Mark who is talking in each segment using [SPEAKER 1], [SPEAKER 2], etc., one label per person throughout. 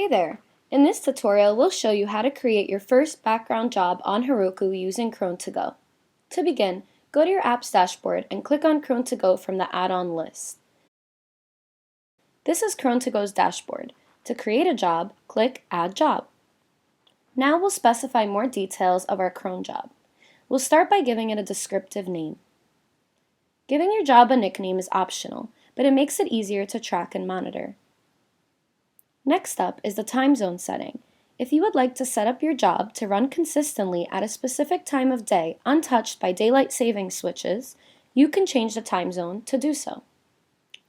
[SPEAKER 1] Hey there! In this tutorial, we'll show you how to create your first background job on Heroku using Cron To Go. To begin, go to your app's dashboard and click on Cron To Go from the add-on list. This is Cron To Go's dashboard. To create a job, click Add Job. Now we'll specify more details of our Cron job. We'll start by giving it a descriptive name. Giving your job a nickname is optional, but it makes it easier to track and monitor. Next up is the time zone setting. If you would like to set up your job to run consistently at a specific time of day untouched by daylight saving switches, you can change the time zone to do so.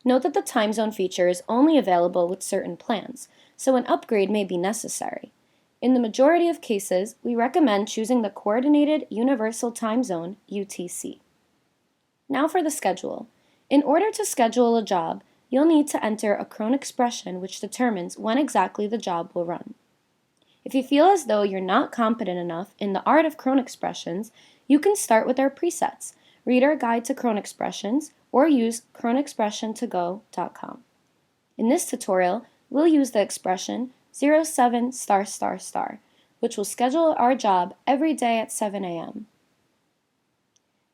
[SPEAKER 1] Note that the time zone feature is only available with certain plans, so an upgrade may be necessary. In the majority of cases, we recommend choosing the Coordinated Universal Time Zone, UTC. Now for the schedule. In order to schedule a job, you'll need to enter a Cron expression which determines when exactly the job will run. If you feel as though you're not competent enough in the art of Cron expressions, you can start with our presets, read our guide to Cron expressions, or use cronexpressiontogo.com. In this tutorial, we'll use the expression 07 ****, which will schedule our job every day at 7 a.m.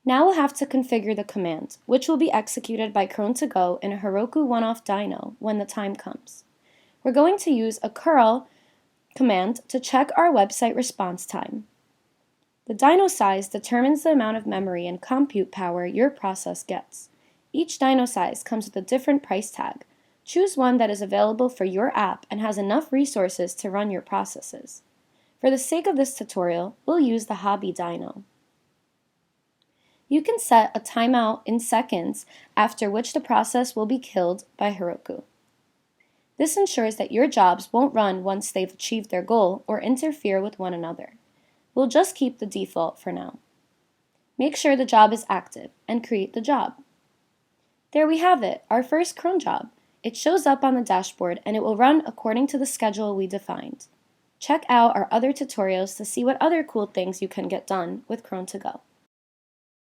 [SPEAKER 1] Now we'll have to configure the command, which will be executed by Cron To Go in a Heroku one-off Dyno when the time comes. We're going to use a curl command to check our website response time. The Dyno size determines the amount of memory and compute power your process gets. Each Dyno size comes with a different price tag. Choose one that is available for your app and has enough resources to run your processes. For the sake of this tutorial, we'll use the Hobby Dyno. You can set a timeout in seconds, after which the process will be killed by Heroku. This ensures that your jobs won't run once they've achieved their goal or interfere with one another. We'll just keep the default for now. Make sure the job is active and create the job. There we have it, our first Cron job. It shows up on the dashboard and it will run according to the schedule we defined. Check out our other tutorials to see what other cool things you can get done with Cron To Go.